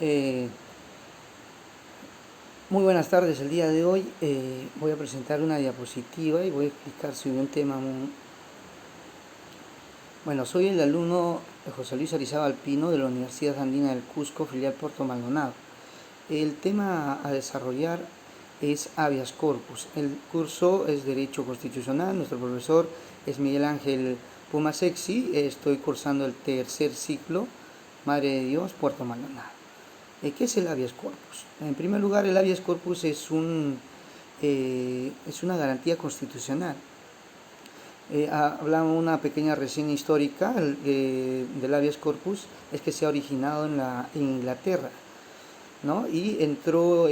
Eh, Muy buenas tardes. El día de hoy voy a presentar una diapositiva y voy a explicar sobre un tema Bueno, soy el alumno de José Luis Arizábal Pino de la Universidad Andina del Cusco, filial Puerto Maldonado. El tema a desarrollar es habeas corpus. El curso es Derecho Constitucional. Nuestro profesor es Miguel Ángel Pumasexi. Estoy cursando el tercer ciclo, Madre de Dios, Puerto Maldonado. ¿Qué es el habeas corpus? En primer lugar, el habeas corpus es una garantía constitucional. Hablamos una pequeña reseña histórica del habeas corpus, es que se ha originado en Inglaterra, ¿no? Y entró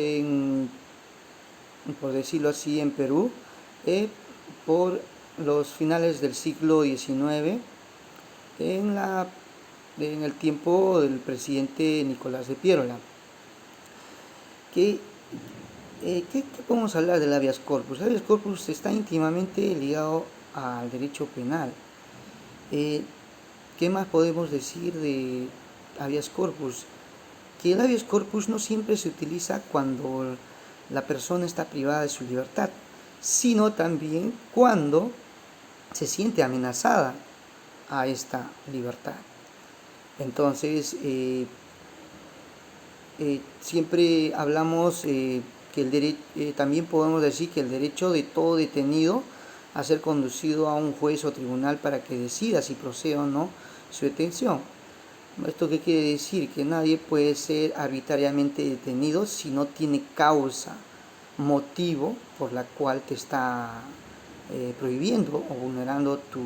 por decirlo así, en Perú por los finales del siglo XIX, en el tiempo del presidente Nicolás de Piérola. ¿Qué podemos hablar del habeas corpus? El habeas corpus está íntimamente ligado al derecho penal. ¿Qué más podemos decir de habeas corpus? Que el habeas corpus no siempre se utiliza cuando la persona está privada de su libertad, sino también cuando se siente amenazada a esta libertad. Entonces, siempre hablamos que también podemos decir que el derecho de todo detenido a ser conducido a un juez o tribunal para que decida si procede o no su detención. ¿Esto qué quiere decir? Que nadie puede ser arbitrariamente detenido si no tiene causa, motivo por la cual te está prohibiendo o vulnerando tu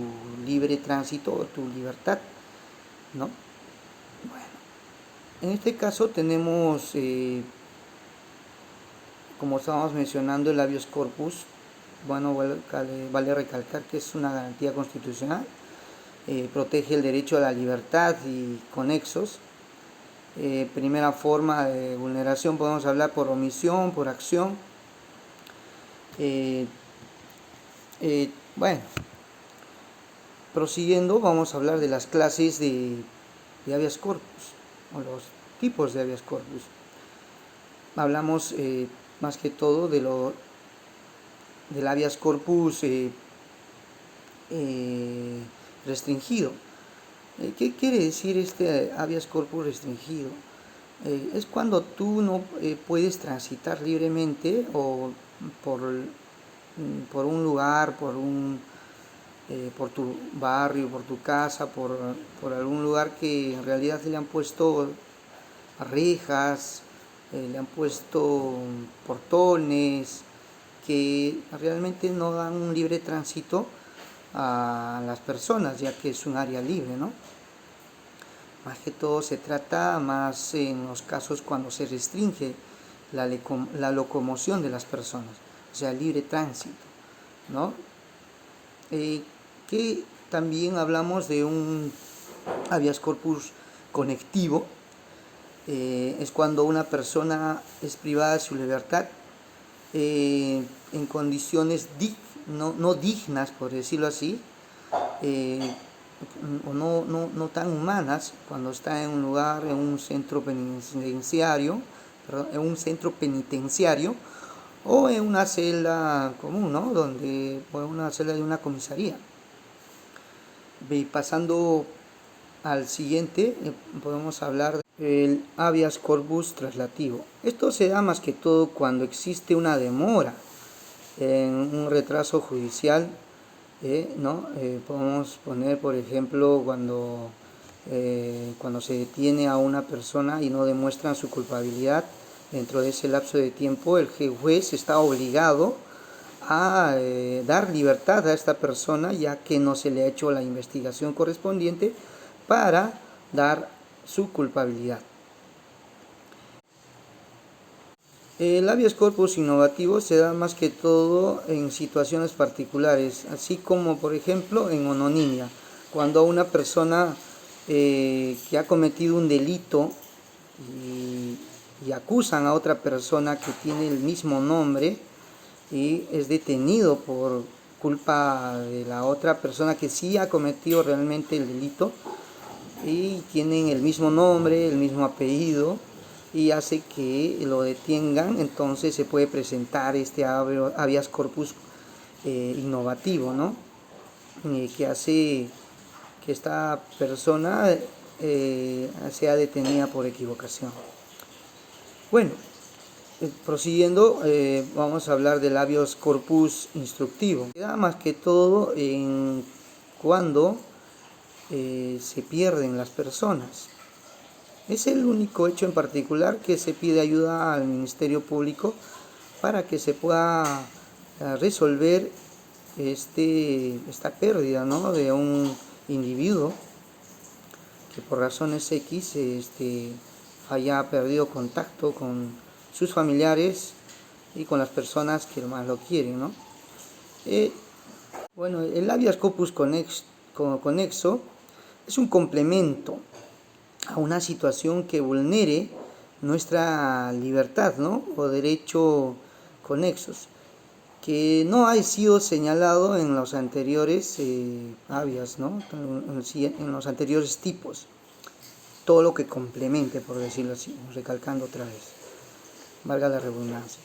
libre tránsito o tu libertad, ¿no? Bueno, en este caso tenemos, como estábamos mencionando, el habeas corpus. Bueno, vale recalcar que es una garantía constitucional. Protege el derecho a la libertad y conexos. Primera forma de vulneración podemos hablar por omisión, por acción. Bueno, prosiguiendo, vamos a hablar de las clases de habeas corpus o los tipos de habeas corpus. Hablamos más que todo del habeas corpus restringido. ¿Qué quiere decir este habeas corpus restringido? Es cuando tú no puedes transitar libremente o por un lugar, por tu barrio, por tu casa, por algún lugar que en realidad le han puesto rejas, le han puesto portones que realmente no dan un libre tránsito a las personas, ya que es un área libre, ¿no? Más que todo se trata más en los casos cuando se restringe la locomoción de las personas, o sea, libre tránsito, ¿no? Que también hablamos de un habeas corpus conectivo. Es cuando una persona es privada de su libertad en condiciones no dignas, por decirlo así, o no tan humanas, cuando está en un lugar, en un centro penitenciario, o en una celda común, ¿no? O en una celda de una comisaría. Pasando al siguiente, podemos hablar del habeas corpus traslativo. Esto se da más que todo cuando existe una demora en un retraso judicial, ¿no? Podemos poner, por ejemplo, cuando se detiene a una persona y no demuestran su culpabilidad dentro de ese lapso de tiempo, el juez está obligado a dar libertad a esta persona, ya que no se le ha hecho la investigación correspondiente para dar su culpabilidad. El habeas corpus innovativo se da más que todo en situaciones particulares, así como por ejemplo en anonimia, cuando una persona que ha cometido un delito y acusan a otra persona que tiene el mismo nombre y es detenido por culpa de la otra persona que sí ha cometido realmente el delito y tienen el mismo nombre, el mismo apellido, y hace que lo detengan. Entonces se puede presentar este habeas corpus innovativo, ¿no? Que hace que esta persona sea detenida por equivocación. Bueno, prosiguiendo, vamos a hablar del habeas corpus instructivo. Más que todo en cuando se pierden las personas. Es el único hecho en particular que se pide ayuda al Ministerio Público para que se pueda resolver esta pérdida, ¿no?, de un individuo que por razones X haya perdido contacto con sus familiares y con las personas que más lo quieren, ¿no? Bueno, el habeas corpus conexo es un complemento a una situación que vulnere nuestra libertad, ¿no?, o derecho conexos, que no ha sido señalado en los anteriores habeas, ¿no?, en los anteriores tipos. Todo lo que complemente, por decirlo así, recalcando otra vez, valga la redundancia.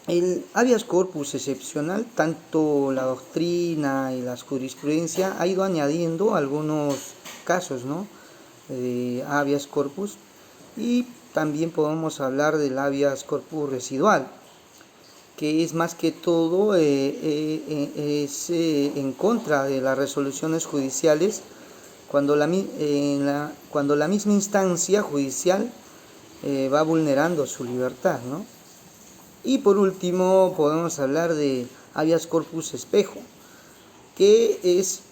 El habeas corpus excepcional, tanto la doctrina y la jurisprudencia ha ido añadiendo algunos casos, ¿no?, de habeas corpus, y también podemos hablar del habeas corpus residual, que es más que todo en contra de las resoluciones judiciales cuando la misma instancia judicial va vulnerando su libertad, ¿no? Y por último podemos hablar de habeas corpus espejo, que es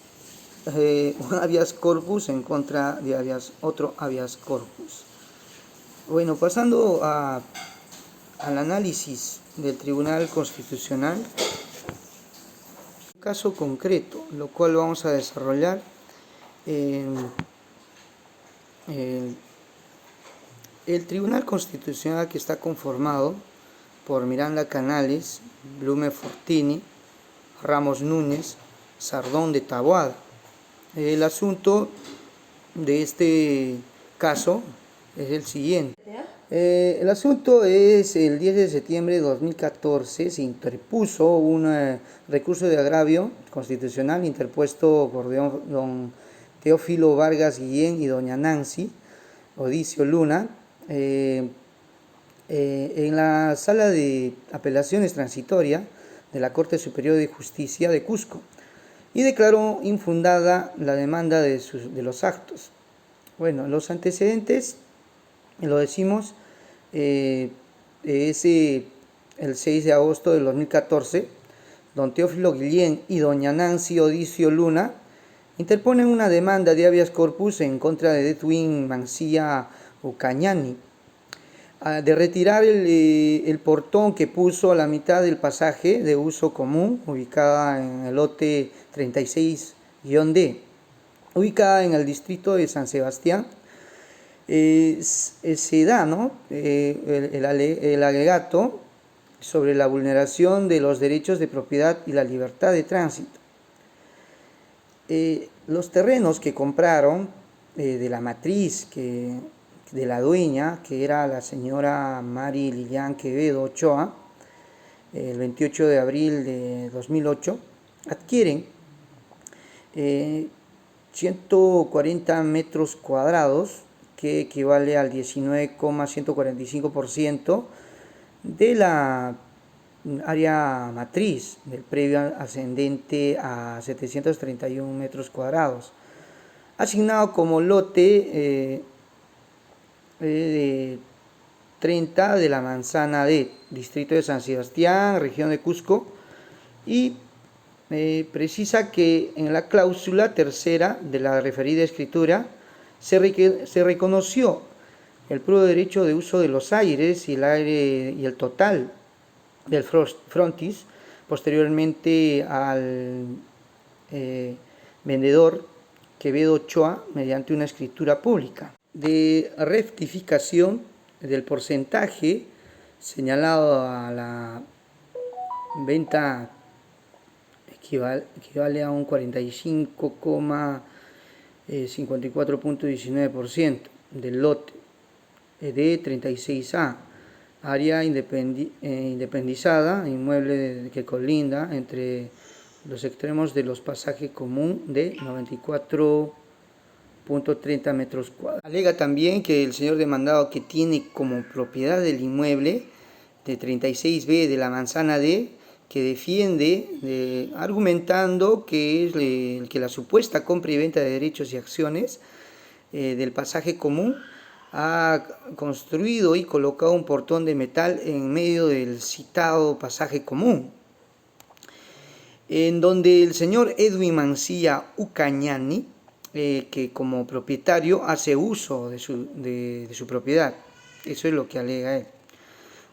un habeas corpus en contra de otro habeas corpus. Bueno, pasando al análisis del Tribunal Constitucional, un caso concreto, lo cual vamos a desarrollar el Tribunal Constitucional, que está conformado por Miranda Canales, Blume Fortini, Ramos Núñez, Sardón de Taboada. El asunto de este caso es el siguiente. El asunto es: el 10 de septiembre de 2014 se interpuso un recurso de agravio constitucional interpuesto por don Teófilo Vargas Guillén y doña Nancy Odicio Luna en la Sala de Apelaciones Transitoria de la Corte Superior de Justicia de Cusco, y declaró infundada la demanda de los actos. Bueno, los antecedentes, lo decimos, es el 6 de agosto del 2014, don Teófilo Guillén y doña Nancy Odicio Luna interponen una demanda de habeas corpus en contra de Edwin Mancilla Ucañani, de retirar el portón que puso a la mitad del pasaje de uso común, ubicada en el lote 36-D, ubicada en el distrito de San Sebastián. Se da, ¿no?, el alegato sobre la vulneración de los derechos de propiedad y la libertad de tránsito. Los terrenos que compraron de la matriz de la dueña, que era la señora Mari Lilian Quevedo Ochoa, el 28 de abril de 2008, adquieren 140 metros cuadrados, que equivale al 19,145% de la área matriz del predio ascendente a 731 metros cuadrados, asignado como lote de 30 de la manzana D, distrito de San Sebastián, región de Cusco, y precisa que en la cláusula tercera de la referida escritura se reconoció el puro derecho de uso de los aires y el total del frontis, posteriormente al vendedor Quevedo Ochoa, mediante una escritura pública de rectificación del porcentaje señalado a la venta, equivale a un 45,54.19% del lote, de 36A, área independizada, inmueble que colinda entre los extremos de los pasajes común de 94.30 metros cuadrados. Alega también que el señor demandado, que tiene como propiedad el inmueble de 36B de la manzana D, que defiende argumentando que es que la supuesta compra y venta de derechos y acciones del pasaje común ha construido y colocado un portón de metal en medio del citado pasaje común, en donde el señor Edwin Mancilla Ucañani, que como propietario hace uso de su propiedad. Eso es lo que alega él.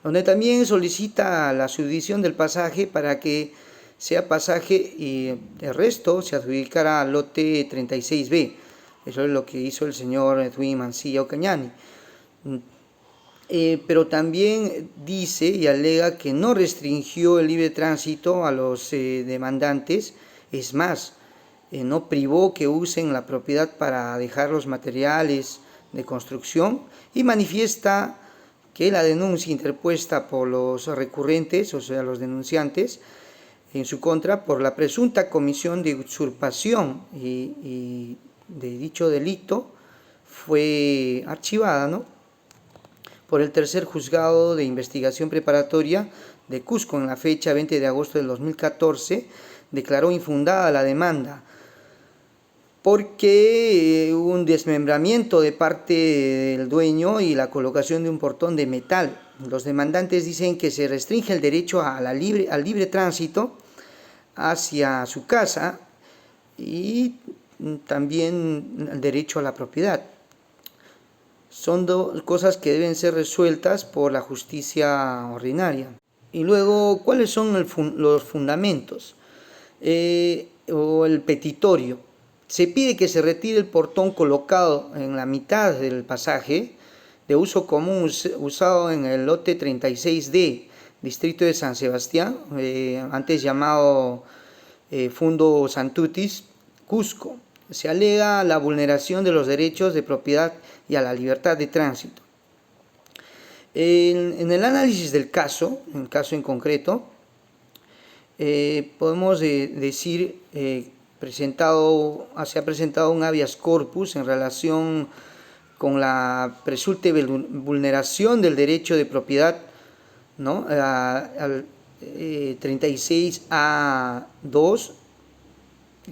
Donde también solicita la subdivisión del pasaje para que sea pasaje y el resto se adjudicará al lote 36B. Eso es lo que hizo el señor Edwin Mancilla Ocañani. Pero también dice y alega que no restringió el libre tránsito a los demandantes, es más, no privó que usen la propiedad para dejar los materiales de construcción, y manifiesta que la denuncia interpuesta por los recurrentes, o sea, los denunciantes, en su contra por la presunta comisión de usurpación y de dicho delito fue archivada, ¿no?, por el tercer juzgado de investigación preparatoria de Cusco. En la fecha 20 de agosto del 2014 declaró infundada la demanda porque hubo un desmembramiento de parte del dueño y la colocación de un portón de metal. Los demandantes dicen que se restringe el derecho al libre tránsito hacia su casa y también el derecho a la propiedad. Son dos cosas que deben ser resueltas por la justicia ordinaria. Y luego, ¿cuáles son los fundamentos? O el petitorio. Se pide que se retire el portón colocado en la mitad del pasaje de uso común usado en el lote 36D, distrito de San Sebastián, antes llamado Fundo Santutis, Cusco. Se alega la vulneración de los derechos de propiedad y a la libertad de tránsito. En el análisis del caso, en el caso en concreto, podemos decir se ha presentado un habeas corpus en relación con la presunta vulneración del derecho de propiedad, ¿no?, al 36A2,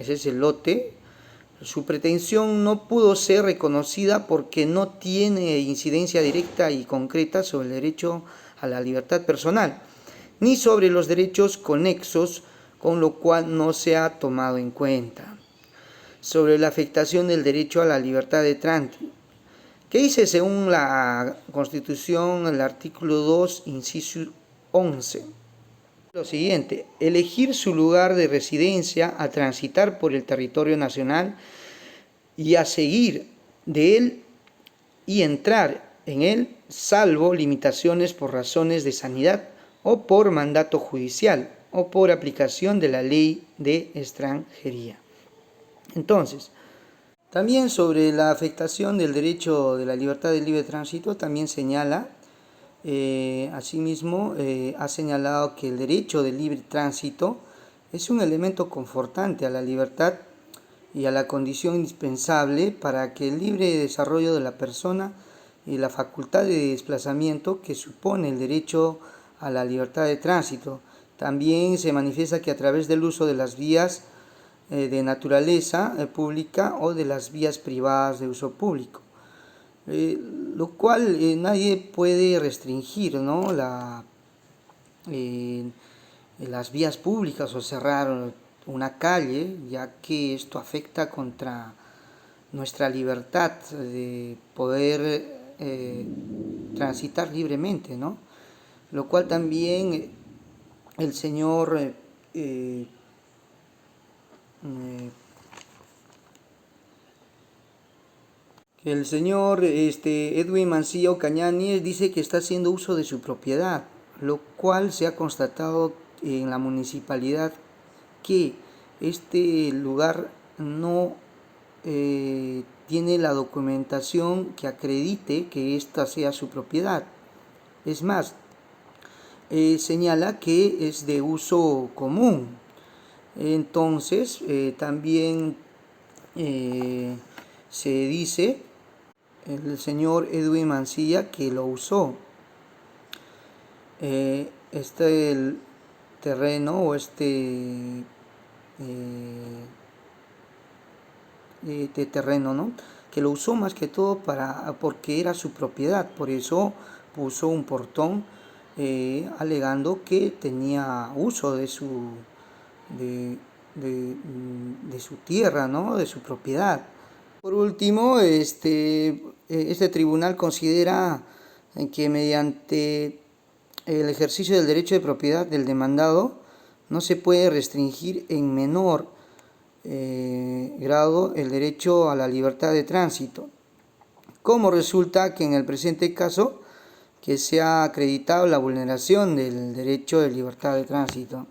ese es el lote. Su pretensión no pudo ser reconocida porque no tiene incidencia directa y concreta sobre el derecho a la libertad personal, ni sobre los derechos conexos, con lo cual no se ha tomado en cuenta. Sobre la afectación del derecho a la libertad de tránsito, que dice según la Constitución, el artículo 2, inciso 11. Lo siguiente: elegir su lugar de residencia, a transitar por el territorio nacional y a seguir de él y entrar en él, salvo limitaciones por razones de sanidad o por mandato judicial o por aplicación de la ley de extranjería. Entonces, también sobre la afectación del derecho de la libertad de libre tránsito, también señala, asimismo, ha señalado que el derecho de libre tránsito es un elemento confortante a la libertad y a la condición indispensable para que el libre desarrollo de la persona y la facultad de desplazamiento que supone el derecho a la libertad de tránsito. También se manifiesta que a través del uso de las vías de naturaleza pública o de las vías privadas de uso público, lo cual nadie puede restringir, ¿no?, las vías públicas o cerrar una calle, ya que esto afecta contra nuestra libertad de poder transitar libremente, ¿no? Lo cual también el señor Edwin Mancilla Ocañani dice que está haciendo uso de su propiedad, lo cual se ha constatado en la municipalidad que este lugar no tiene la documentación que acredite que ésta sea su propiedad. Es más, señala que es de uso común. Entonces, también se dice el señor Edwin Mancilla que lo usó. El terreno o terreno, ¿no? Que lo usó más que todo porque era su propiedad, por eso puso un portón alegando que tenía uso de su tierra, ¿no? De su propiedad. Por último, este tribunal considera que mediante el ejercicio del derecho de propiedad del demandado no se puede restringir en menor grado el derecho a la libertad de tránsito. Como resulta que en el presente caso que se ha acreditado la vulneración del derecho de libertad de tránsito,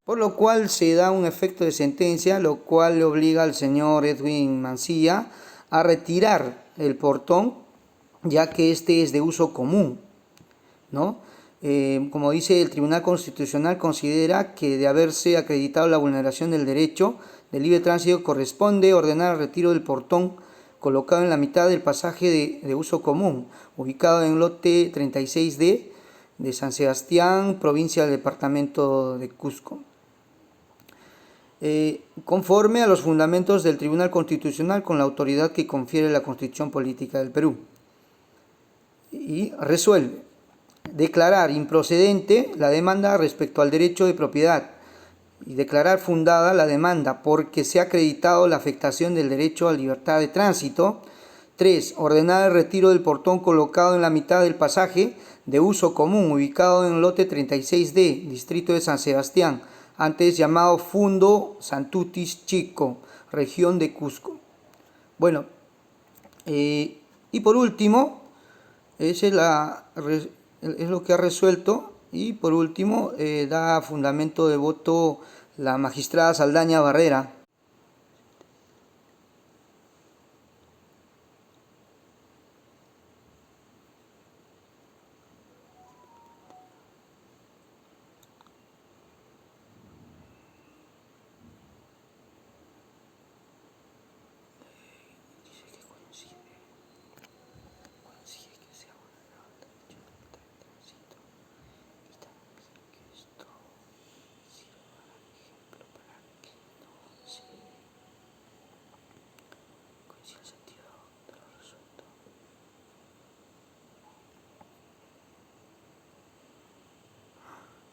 por lo cual se da un efecto de sentencia, lo cual le obliga al señor Edwin Mancilla a retirar el portón, ya que este es de uso común, ¿no? Como dice el Tribunal Constitucional, considera que de haberse acreditado la vulneración del derecho de libre tránsito corresponde ordenar el retiro del portón colocado en la mitad del pasaje de uso común, ubicado en lote 36D de San Sebastián, provincia del departamento de Cusco. Conforme a los fundamentos del Tribunal Constitucional con la autoridad que confiere la Constitución Política del Perú. Y resuelve declarar improcedente la demanda respecto al derecho de propiedad y declarar fundada la demanda porque se ha acreditado la afectación del derecho a libertad de tránsito. 3. Ordenar el retiro del portón colocado en la mitad del pasaje de uso común ubicado en lote 36D, distrito de San Sebastián, antes llamado Fundo Santutis Chico, región de Cusco. Bueno, y por último, esa es lo que ha resuelto, y por último da fundamento de voto la magistrada Saldaña Barrera.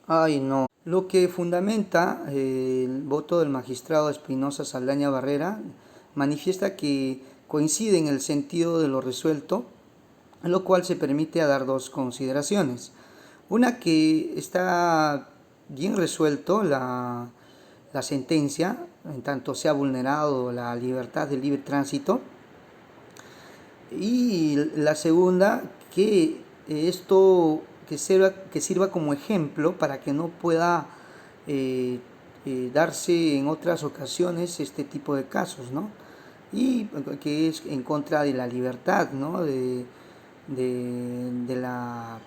Ay, no. Lo que fundamenta el voto del magistrado Espinosa Saldaña Barrera manifiesta que coincide en el sentido de lo resuelto, en lo cual se permite dar dos consideraciones. Una, que está bien resuelto la sentencia, en tanto se ha vulnerado la libertad de libre tránsito. Y la segunda, que esto que sirva como ejemplo para que no pueda darse en otras ocasiones este tipo de casos, ¿no? Y que es en contra de la libertad, ¿no? de la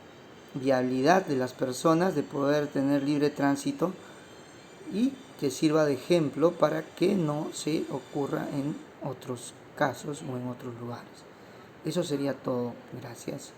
viabilidad de las personas de poder tener libre tránsito, y que sirva de ejemplo para que no se ocurra en otros casos o en otros lugares. Eso sería todo. Gracias.